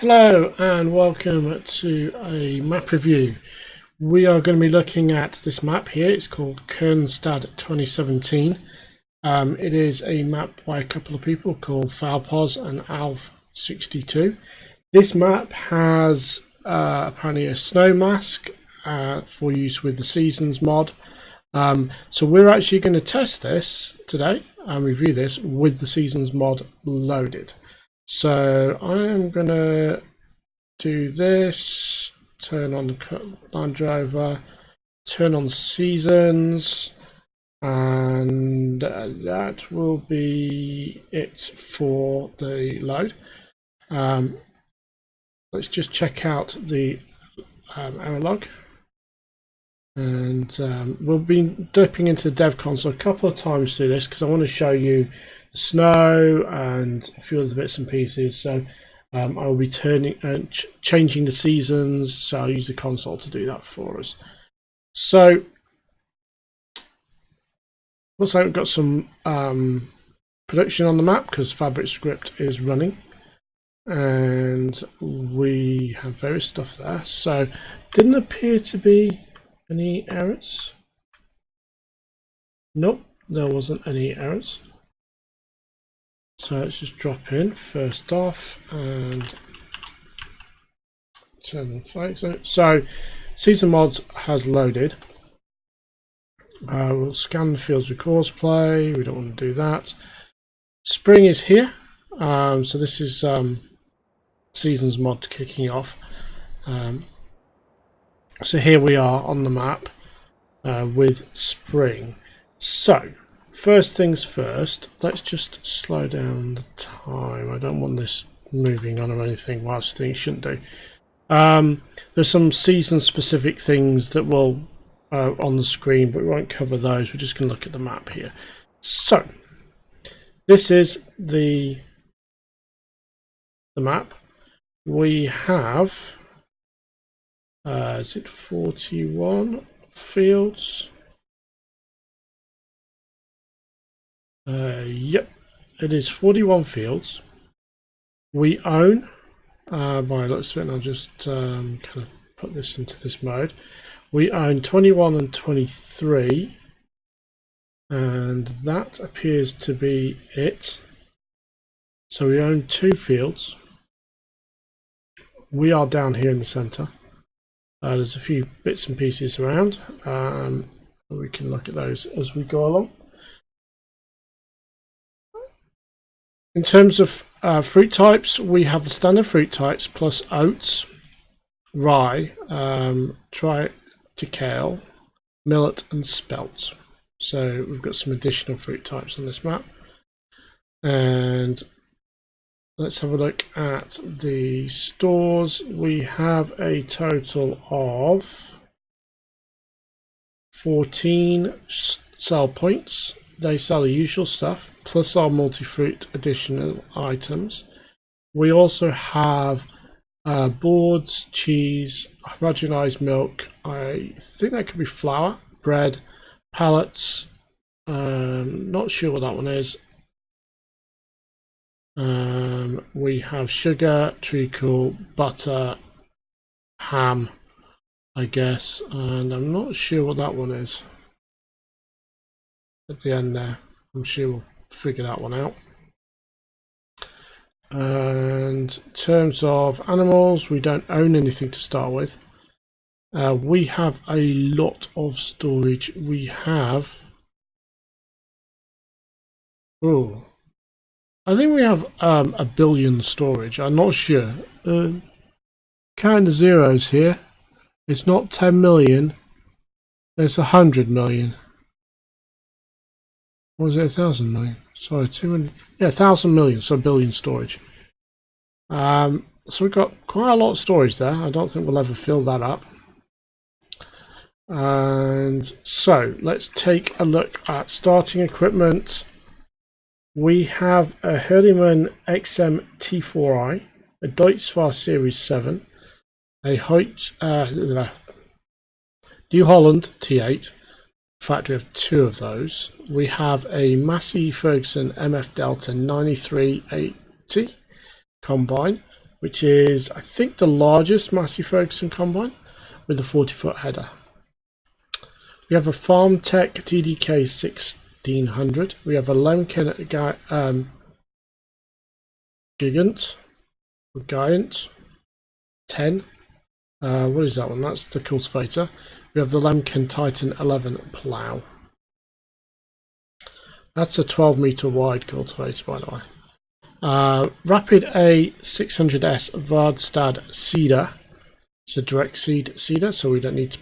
Hello and welcome to a map review. We are going to be looking at this map here. It's called Kernstadt 2017. It is a map by a couple of people called FalPos and Alf62. This map has apparently a SNOWMASK for use with the Seasons mod. So we're actually going to test this today and review this with the Seasons mod loaded. So I am going to do this, turn on the Land Driver, turn on Seasons, and that will be it for the load. Let's just check out the error log. And we'll be dipping into the dev console a couple of times to do this because I want to show you the snow and a few other bits and pieces. So I will be changing the seasons, so I'll use the console to do that for us. So looks like we've got some production on the map because Fabric script is running, and we have various stuff there. So didn't appear to be any errors. Nope, there wasn't any errors. So let's just drop in first off and turn on flight. So Season Mods has loaded. We'll scan the fields with cosplay. We don't want to do that. Spring is here. So this is Seasons mod kicking off. So here we are on the map with spring. So first things first, let's just slow down the time. I don't want this moving on or anything whilst things shouldn't do. There's some season specific things that will on the screen, but we won't cover those. We're just going to look at the map here. So this is the map. We have is it 41 fields? Yep, it is 41 fields. We own, by looks of it, and I'll just kind of put this into this mode. We own 21 and 23, and that appears to be it. So we own 2 fields. We are down here in the center. There's a few bits and pieces around. We can look at those as we go along. In terms of fruit types, we have the standard fruit types plus oats, rye, triticale, millet, and spelt. So we've got some additional fruit types on this map. And let's have a look at the stores. We have a total of 14 sell points. They sell the usual stuff, plus our multi-fruit additional items. We also have boards, cheese, homogenized milk. I think that could be flour, bread, pallets. Not sure what that one is. We have sugar, treacle, butter, ham, I guess, and I'm not sure what that one is. At the end there, I'm sure we'll figure that one out. And in terms of animals, we don't own anything to start with. We have a lot of storage. We have, I think we have 1 billion storage. I'm not sure. Counting the zeros here, it's not 10 million. It's 100 million. Or is it 1,000 million? Sorry, 200. Yeah, 1,000 million, so 1 billion storage. So we've got quite a lot of storage there. I don't think we'll ever fill that up. And so let's take a look at starting equipment. We have a Herdiman XM T4i, a Deutz Series 7, a New Holland T8. In fact, we have 2 of those. We have a Massey Ferguson MF Delta 9380 combine. which is, I think, the largest Massey Ferguson combine with a 40-foot header. We have a Farm Tech TDK 1600. We have a Lemken Gigant 10. What is that one? That's the cultivator. We have the Lemken Titan 11 plough. That's a 12-meter wide cultivator, by the way. Rapid A600S Vardstad seeder. It's a direct seed seeder, so we don't need to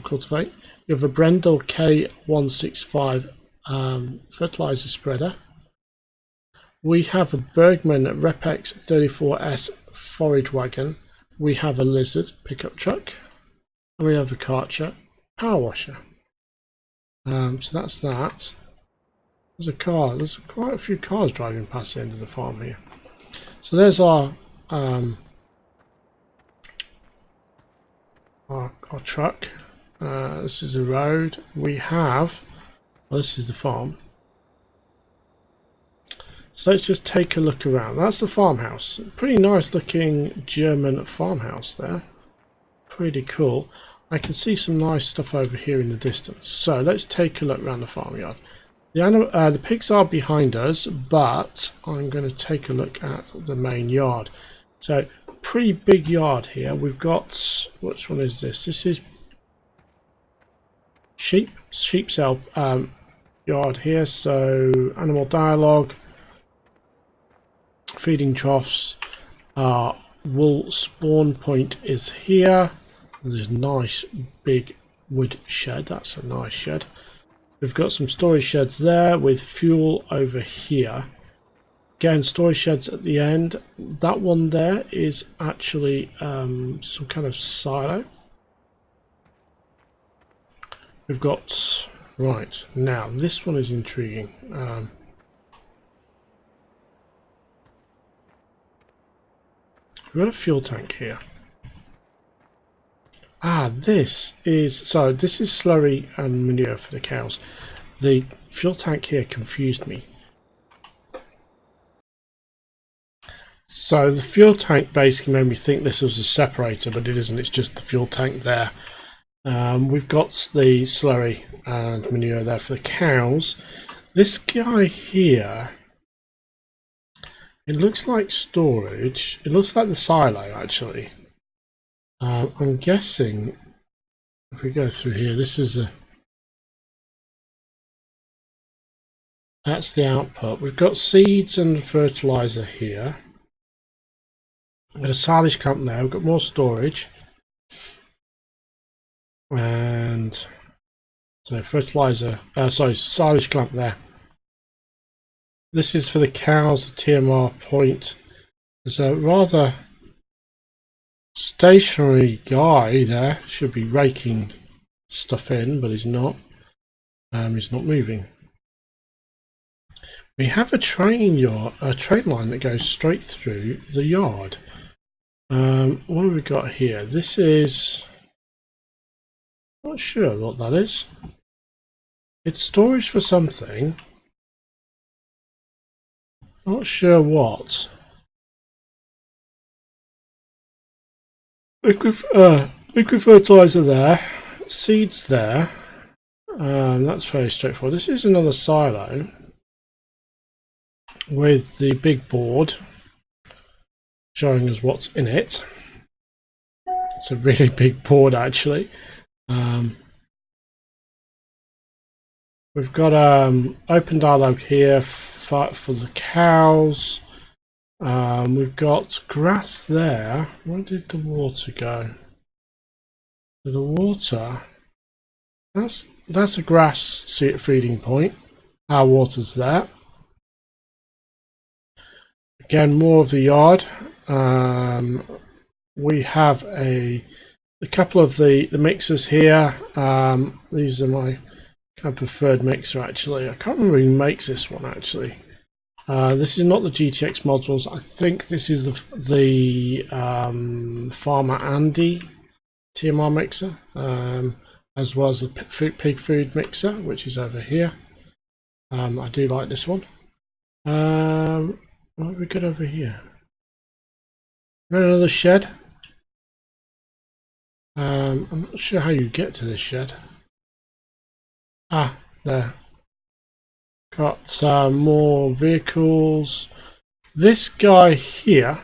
cultivate. We have a Brendel K165 fertilizer spreader. We have a Bergman Repex 34S forage wagon. We have a Lizard pickup truck. And we have a Karcher power washer. So that's that. There's a car. There's quite a few cars driving past the end of the farm here. So there's our truck. This is the road. We have. Well, this is the farm. So let's just take a look around. That's the farmhouse. Pretty nice looking German farmhouse there. Pretty cool. I can see some nice stuff over here in the distance. So let's take a look around the farmyard. The pigs are behind us, but I'm going to take a look at the main yard. So, pretty big yard here. We've got, which one is this? This is sheep cell yard here. So, animal dialogue, feeding troughs, wool spawn point is here. There's a nice big wood shed. That's a nice shed. We've got some storage sheds there with fuel over here. Again, storage sheds at the end. That one there is actually some kind of silo. We've got, right, now this one is intriguing. We've got a fuel tank here. This is slurry and manure for the cows. The fuel tank here confused me. So the fuel tank basically made me think this was a separator, but it isn't. It's just the fuel tank there. We've got the slurry and manure there for the cows. This guy here, it looks like storage. It looks like the silo actually. I'm guessing if we go through here, this is that's the output. We've got seeds and fertilizer here. We've got a silage clamp there. We've got more storage, and so fertilizer. Silage clamp there. This is for the cows. The TMR point. There's a rather stationary guy there, should be raking stuff in, but he's not. He's not moving. We have a train line that goes straight through the yard. What have we got here? This is, not sure what that is. It's storage for something. Not sure what. Liquid fertilizer there, seeds there. That's very straightforward. This is another silo with the big board showing us what's in it. It's a really big board actually. We've got open dialogue here for the cows. We've got grass there. Where did the water go? The water, that's a grass feeding point. Our water's there. Again, more of the yard. We have a couple of the mixers here. These are my kind of preferred mixer actually. I can't remember who makes this one actually. This is not the GTX modules. I think this is the Farmer Andy TMR mixer, as well as the pig food mixer, which is over here. I do like this one. What have we got over here? Another shed. I'm not sure how you get to this shed. Ah, there. Got more vehicles. This guy here,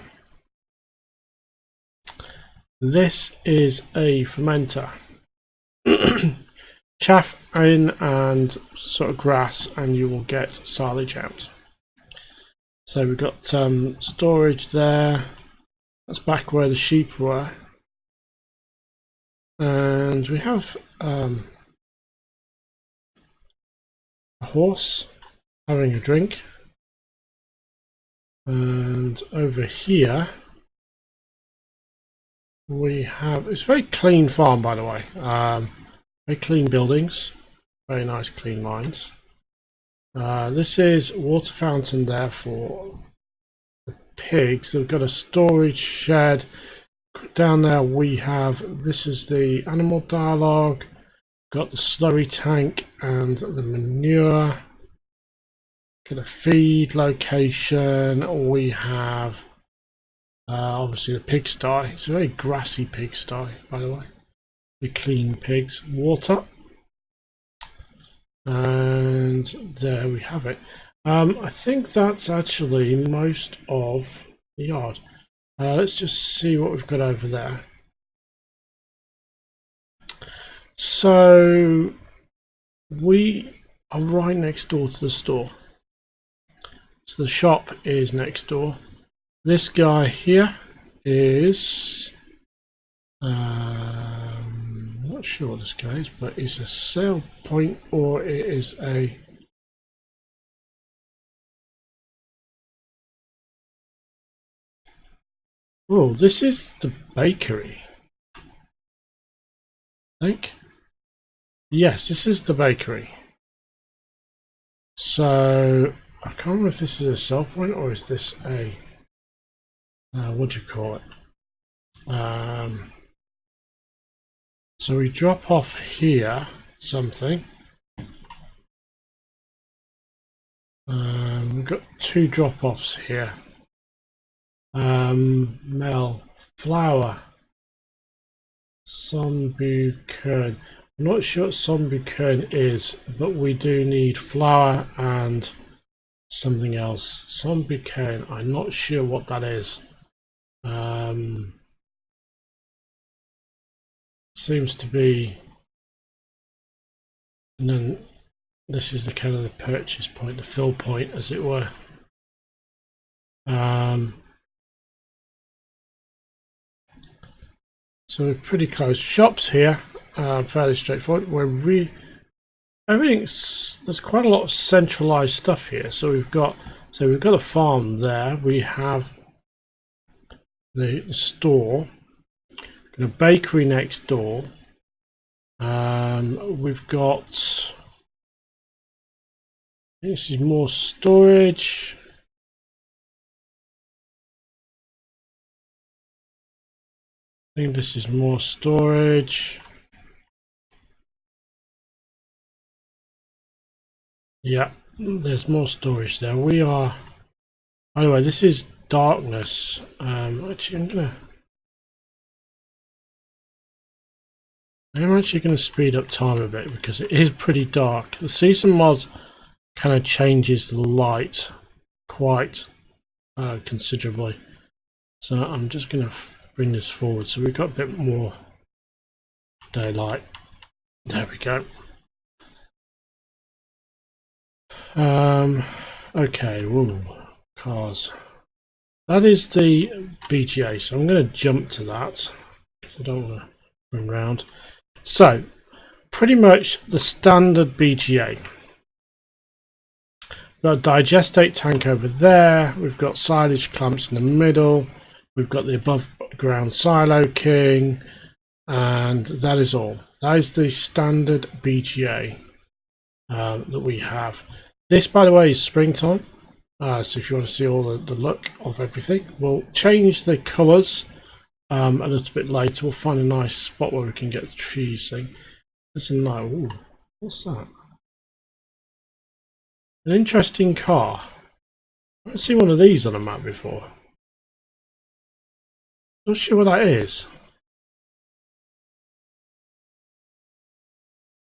this is a fermenter. Chaff in and sort of grass, and you will get silage out. So we've got storage there. That's back where the sheep were. And we have a horse having a drink. And over here we have, it's a very clean farm, by the way. Very clean buildings, very nice clean lines. This is water fountain there for the pigs. They've got a storage shed. Down there we have, this is the animal dialogue. Got the slurry tank and the manure. Got a feed location. We have obviously the pigsty. It's a very grassy pigsty, by the way. The clean pigs. Water. And there we have it. I think that's actually most of the yard. Let's just see what we've got over there. So we are right next door to the store. So the shop is next door. This guy here is not sure what this guy is, but it's a sale point or it is a oh, this is the bakery. I think. Yes, this is the bakery. So I can't remember if this is a sell point or is this a what do you call it? So we drop off here something. We've got two drop-offs here. Mel, flour, Sonbukern. I'm not sure what Sonbukern is, but we do need flour and something else. Sonbukern, I'm not sure what that is. Seems to be, and then this is the kind of the purchase point, the fill point, as it were. So we're pretty close. Shops here, fairly straightforward. Everything's, there's quite a lot of centralized stuff here. So we've got a farm there. We have the store. Got a bakery next door. We've got, this is more storage. I think this is more storage. Yeah, there's more storage there. We are, by the way, this is darkness. Actually, I'm actually going to speed up time a bit because it is pretty dark. The season mod kind of changes the light quite considerably. So I'm just going to bring this forward so we've got a bit more daylight. There we go. Okay, whoa, cars. That is the BGA, so I'm going to jump to that. I don't want to run round. So, pretty much the standard BGA. We've got a digestate tank over there. We've got silage clamps in the middle. We've got the above ground silo king, and that is all. That is the standard BGA that we have. This, by the way, is springtime. So if you want to see all the look of everything, we'll change the colours a little bit later. We'll find a nice spot where we can get the trees thing. There's a no. Ooh, what's that? An interesting car. I haven't seen one of these on a map before. Not sure what that is.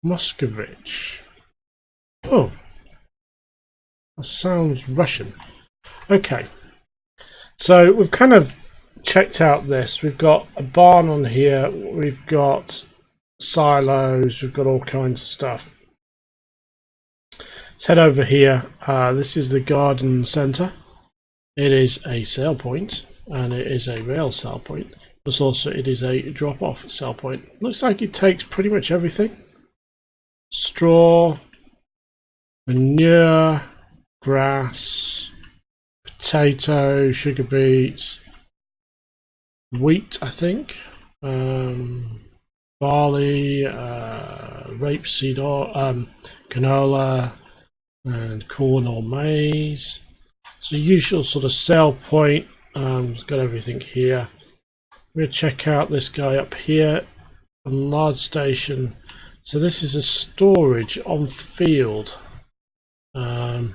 Moscovich. Oh, that sounds Russian. Okay, so we've kind of checked out this. We've got a barn on here. We've got silos. We've got all kinds of stuff. Let's head over here. This is the garden centre. It is a sale point, and it is a rail sale point. Plus also it is a drop-off sale point. Looks like it takes pretty much everything. Straw, manure, grass, potato, sugar beets, wheat, I think, barley, rapeseed, or canola, and corn or maize. So usual sort of sell point. It's got everything here. We're going to check out this guy up here, a large station. So this is a storage on field. We've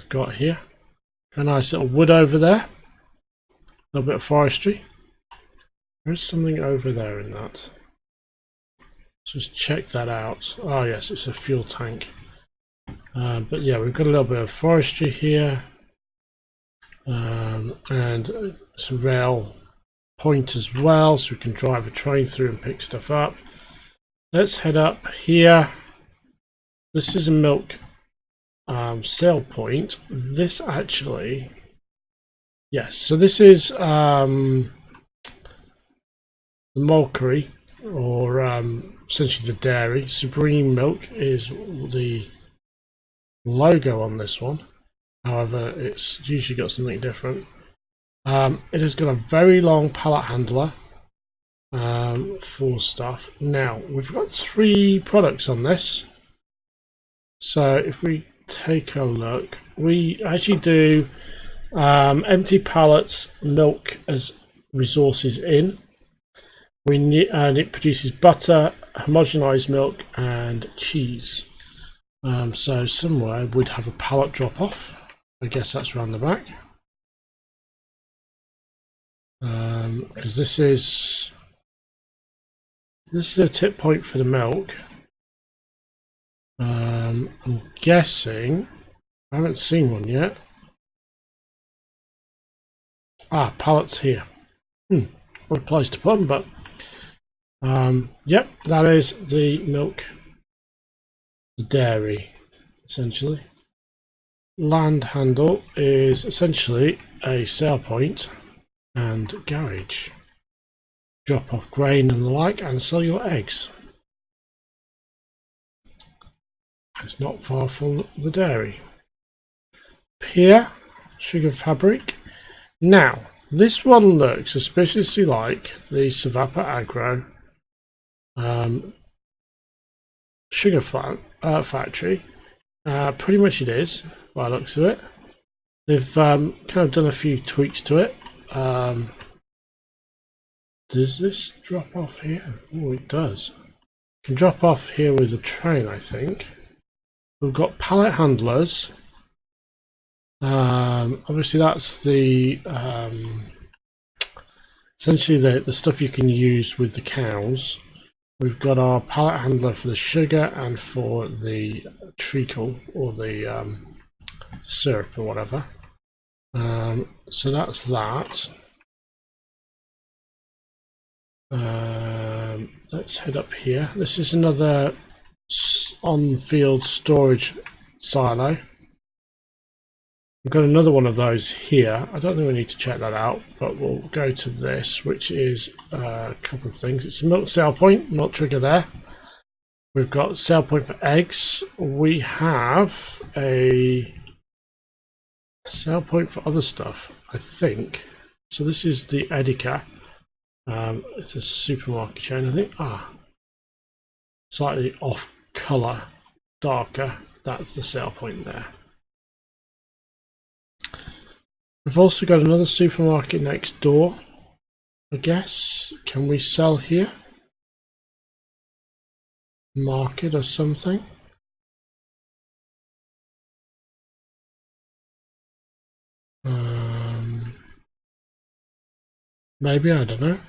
got here a nice little wood over there, a little bit of forestry. There's something over there in that. Let's just check that out. Oh yes, it's a fuel tank. But yeah, we've got a little bit of forestry here, and some rail point as well, so we can drive a train through and pick stuff up. Let's head up here. This is a milk sale point. This actually, yes, so this is the Molkery, or essentially the dairy. Supreme Milk is the logo on this one. However, it's usually got something different. It has got a very long pallet handler for stuff. Now, we've got 3 products on this. So if we take a look, we actually do empty pallets, milk as resources in. We need, and it produces butter, homogenized milk, and cheese. So somewhere would have a pallet drop off. I guess that's around the back. Because this is a tip point for the milk. I'm guessing, I haven't seen one yet. Pallets here. What a place to put them, but yep, that is the milk, the dairy, essentially. Land handle is essentially a sale point and garage. Drop off grain and the like, and sell your eggs. It's not far from the dairy. Pier, sugar fabric. Now, this one looks suspiciously like the Savapa Agro sugar factory. Pretty much it is, by the looks of it. They've kind of done a few tweaks to it. Does this drop off here? Oh, it does. You can drop off here with a train, I think. We've got pallet handlers. Obviously that's the essentially the stuff you can use with the cows. We've got our pallet handler for the sugar and for the treacle, or the syrup or whatever. So that's that. Let's head up here. This is another on-field storage silo. We've got another one of those here. I don't think we need to check that out, but we'll go to this, which is a couple of things. It's a milk sale point, milk trigger there. We've got sale point for eggs. We have a sale point for other stuff, I think. So this is the Edeka. It's a supermarket chain, I think. Slightly off colour, darker. That's the sale point there. We've also got another supermarket next door, I guess. Can we sell here? Market or something? Maybe, I don't know.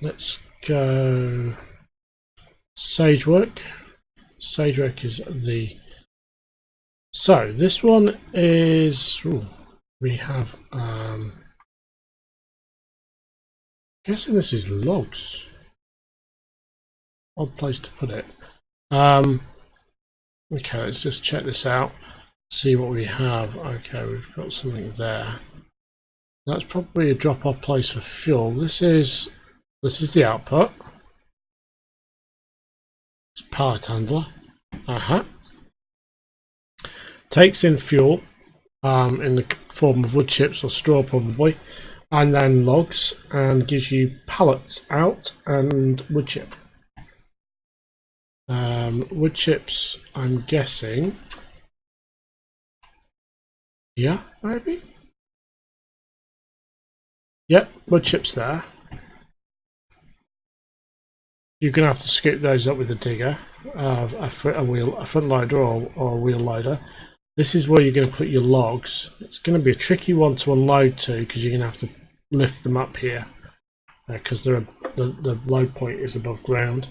Let's go Sagework. Sagework is the... So this one is... Ooh, we have... guessing this is logs. Odd place to put it. Okay, let's just check this out. See what we have. Okay, we've got something there. That's probably a drop-off place for fuel. This is the output. It's pallet handler. Takes in fuel in the form of wood chips or straw probably, and then logs, and gives you pallets out and wood chip. Wood chips, I'm guessing. Yeah, maybe. Yep, wood chips there. You're going to have to scoop those up with a digger, a front loader or a wheel loader. This is where you're going to put your logs. It's going to be a tricky one to unload to because you're going to have to lift them up here because the load point is above ground.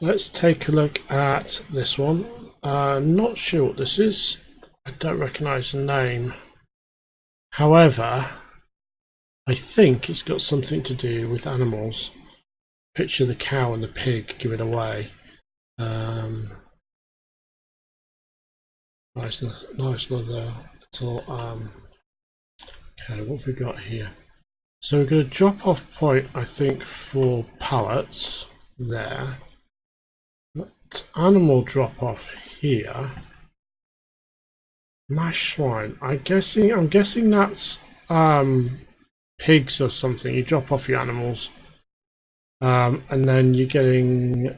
Let's take a look at this one. Not sure what this is. I don't recognise the name. However, I think it's got something to do with animals. Picture the cow and the pig give it away. Nice little okay, what have we got here? So we've got a drop off point, I think, for pallets there. But animal drop off here. Mash swine. I'm guessing that's pigs or something. You drop off your animals. And then you're getting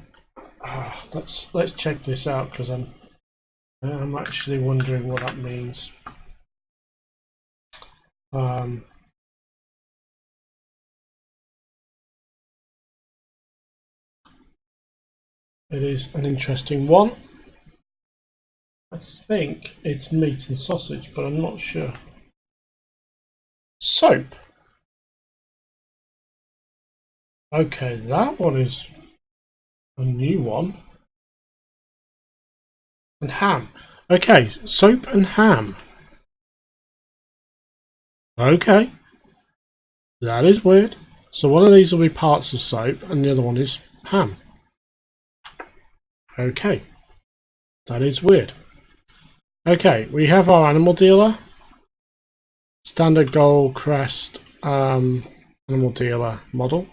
let's check this out because I'm actually wondering what that means. It is an interesting one. I think it's meat and sausage, but I'm not sure. Soap. Okay, that one is a new one. And ham. Okay, soap and ham. Okay. That is weird. So one of these will be parts of soap and the other one is ham. Okay. That is weird. Okay, we have our animal dealer. Standard gold crest animal dealer model.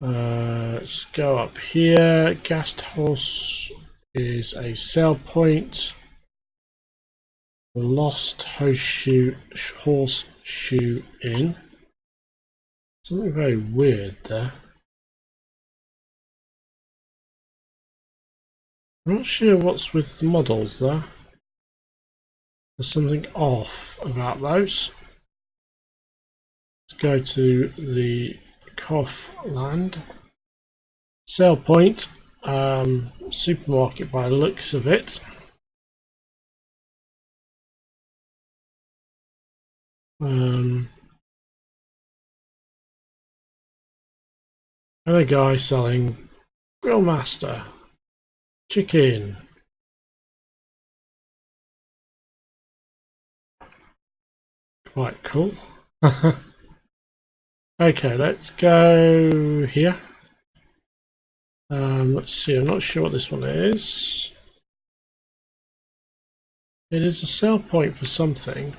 Let's go up here. Gas horse is a sell point. Lost horseshoe in. Something very weird there. I'm not sure what's with the models there. There's something off about those. Let's go to the Kaufland. Sale point. Supermarket by the looks of it. And a guy selling Grillmaster chicken. Quite cool. Okay, let's go here. Let's see, I'm not sure what this one is. It is a sell point for something.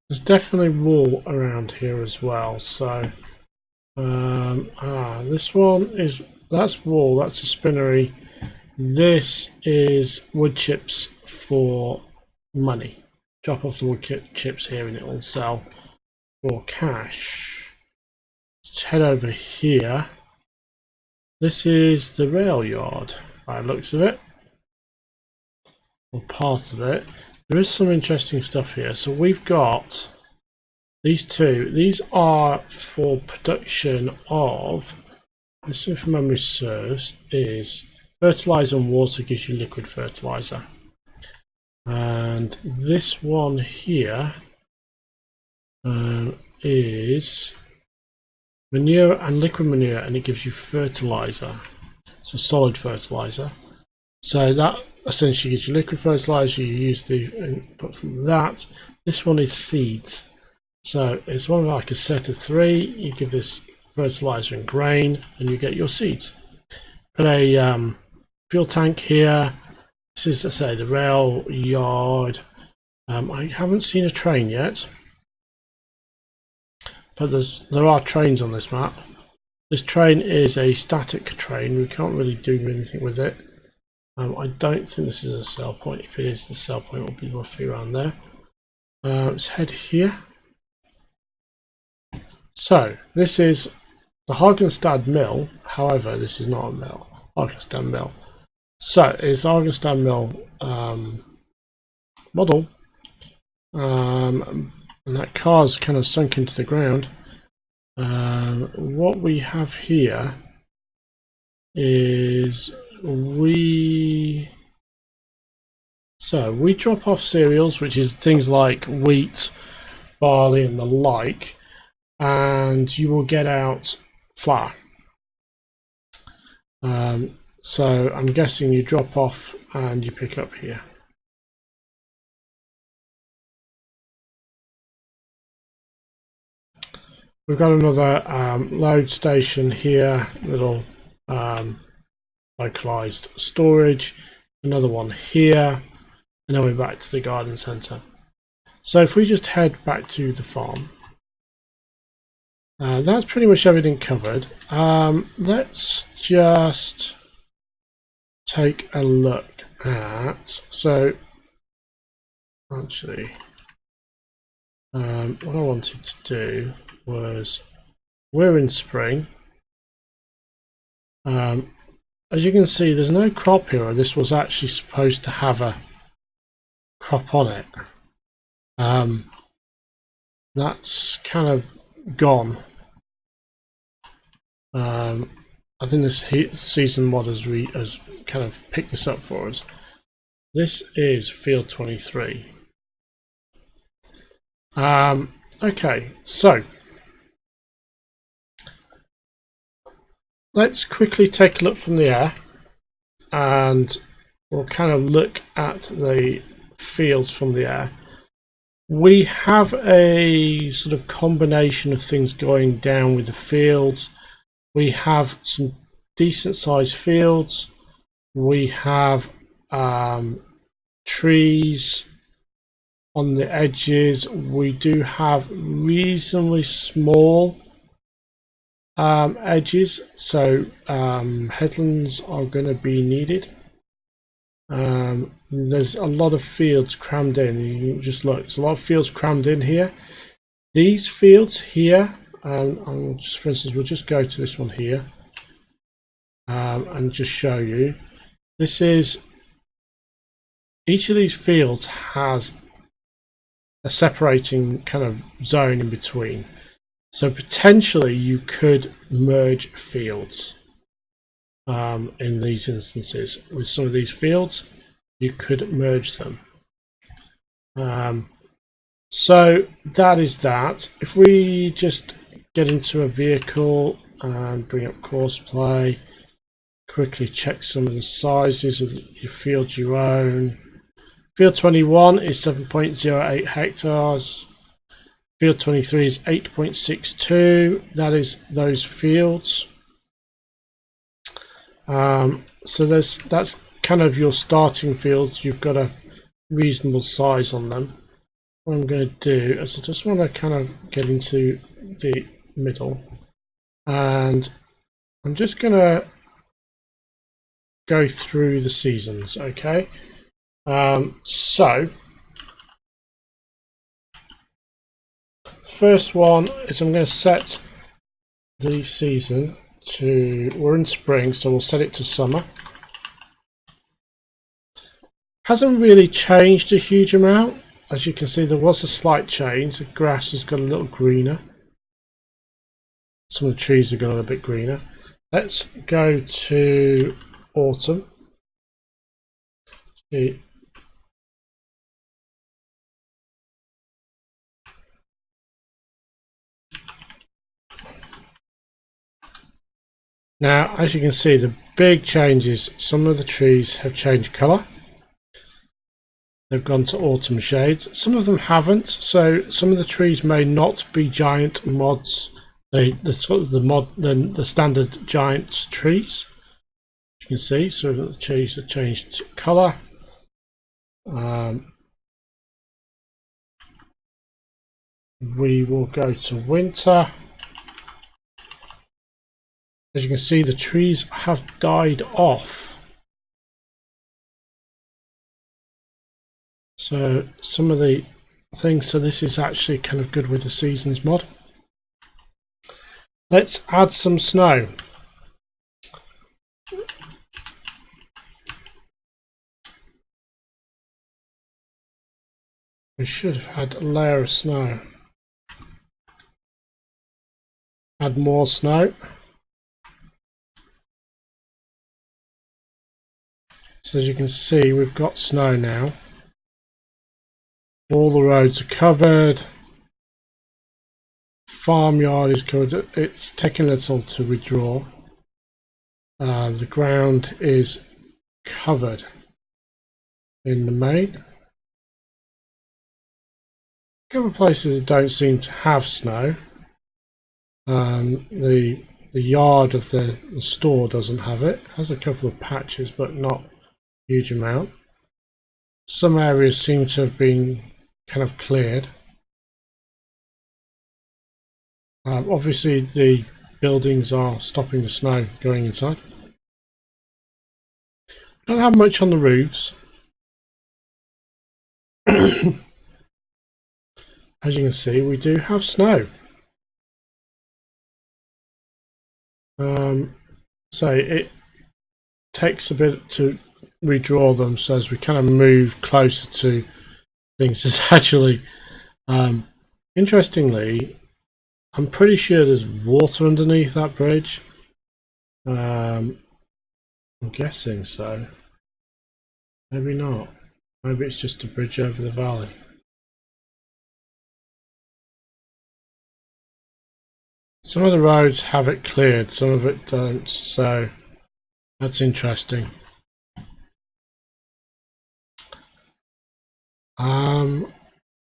There's definitely wool around here as well, so this one is, that's wool, that's a spinnery. This is wood chips for money. Drop off the wood chips here and it will sell for cash. Let's head over here. This is the rail yard by the looks of it, or part of it. There is some interesting stuff here. So we've got these two. These are for production of, this if memory serves, is fertilizer and water gives you liquid fertilizer. and this one here is manure and liquid manure, and it gives you fertilizer, so solid fertilizer. So that essentially gives you liquid fertilizer. You use the input from that. This one is seeds, so it's one like a set of 3. You give this fertilizer and grain and you get your seeds. Got a fuel tank here. This is, I say, the rail yard. I haven't seen a train yet, but there are trains on this map. This train is a static train. We can't really do anything with it. I don't think this is a sell point. If it is, the sell point will be roughly around there. Let's head here. So this is the Kernstadt mill. However, this is not a mill. Kernstadt mill. So it's Kernstadt mill model, and that car's kind of sunk into the ground. What we have here is we drop off cereals, which is things like wheat, barley, and the like, and you will get out flour. So I'm guessing you drop off and you pick up here. We've got another load station here, little localized storage, another one here, and then we're back to the garden centre. So if we just head back to the farm, that's pretty much everything covered. Let's just take a look at, so actually what I wanted to do was, we're in spring. As you can see, there's no crop here, or this was actually supposed to have a crop on it. That's kind of gone. I think this season mod has kind of picked this up for us. This is field 23. Okay, so let's quickly take a look from the air, and we'll kind of look at the fields from the air. We have a sort of combination of things going down with the fields. We have some decent sized fields. We have trees on the edges. We do have reasonably small edges, so headlands are going to be needed. There's a lot of fields crammed in. You can just look, there's a lot of fields crammed in here. These fields here, and just for instance, we'll just go to this one here and just show you. This is, each of these fields has a separating kind of zone in between. So potentially you could merge fields in these instances. With some of these fields, you could merge them. So that is that. If we just get into a vehicle and bring up courseplay, quickly check some of the sizes of your fields you own. Field 21 is 7.08 hectares. Field 23 is 8.62. That is those fields. So that's kind of your starting fields. You've got a reasonable size on them. What I'm going to do is I just want to kind of get into the middle, and I'm just going to go through the seasons. Okay. So first one is I'm going to set the season to, we're in spring, so we'll set it to summer. Hasn't really changed a huge amount. As you can see, there was a slight change. The grass has got a little greener. Some of the trees have got a little bit greener. Let's go to autumn. Now, as you can see, the big changes, some of the trees have changed colour. They've gone to autumn shades. Some of them haven't, so some of the trees may not be giant mods. The standard giant trees. You can see, so the trees have changed colour. We will go to winter. As you can see, the trees have died off. So some of the things, so this is actually kind of good with the seasons mod. Let's add some snow. We should have had a layer of snow. Add more snow. So as you can see, we've got snow now. All the roads are covered. Farmyard is covered. It's taking a little to withdraw. The ground is covered in the main. A couple of places that don't seem to have snow. The yard of the store doesn't have it. It has a couple of patches, but not a huge amount. Some areas seem to have been kind of cleared. Obviously, the buildings are stopping the snow going inside. Don't have much on the roofs. As you can see, we do have snow. So it takes a bit to redraw them, so as we kind of move closer to things, it's actually interestingly, I'm pretty sure there's water underneath that bridge. I'm guessing so. Maybe not. Maybe it's just a bridge over the valley. Some of the roads have it cleared, some of it don't, so that's interesting.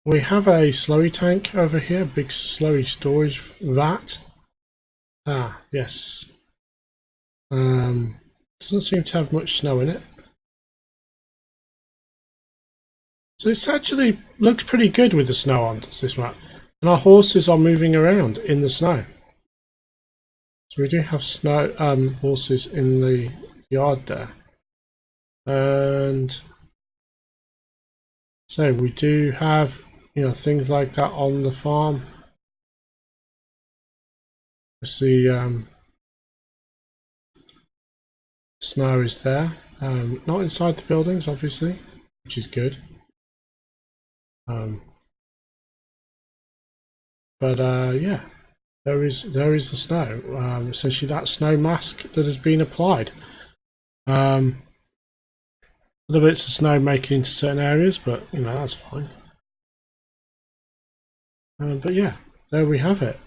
We have a slurry tank over here, big slurry storage vat. Ah, yes. Doesn't seem to have much snow in it. So it's actually looks pretty good with the snow on this map. And our horses are moving around in the snow. So we do have snow horses in the yard there. And so we do have, you know, things like that on the farm. See, snow is there. Not inside the buildings, obviously, which is good. Yeah, there is the snow. Essentially, that snow mask that has been applied. Other bits of snow making into certain areas, but you know, that's fine. But yeah, there we have it.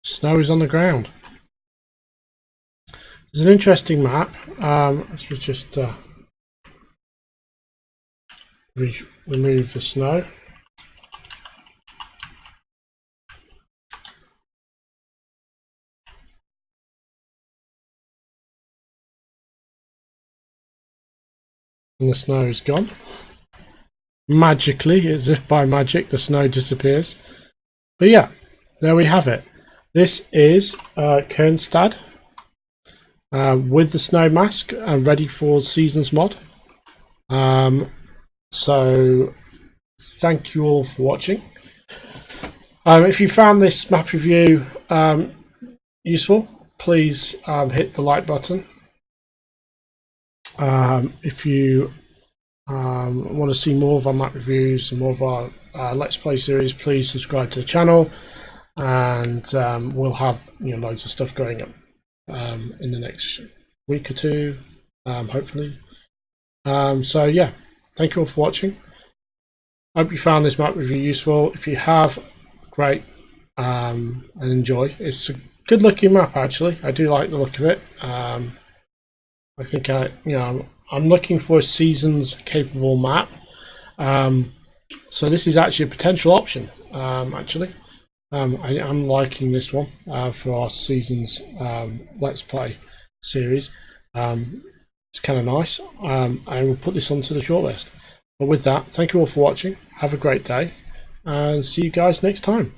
Snow is on the ground. It's an interesting map. Let's just remove the snow. And the snow is gone. Magically, as if by magic, the snow disappears. But yeah, there we have it. This is Kernstadt with the snow mask and ready for seasons mod. So thank you all for watching. If you found this map review useful, please hit the like button. If you want to see more of our map reviews and more of our Let's Play series, please subscribe to the channel, and we'll have, you know, loads of stuff going up in the next week or two, hopefully. So yeah, thank you all for watching. I hope you found this map review useful. If you have, great. and enjoy. It's a good looking map actually. I do like the look of it. I think I'm looking for a seasons capable map. So this is actually a potential option. I am liking this one for our seasons Let's Play series. It's kind of nice. I will put this onto the shortlist. But with that, thank you all for watching. Have a great day, and see you guys next time.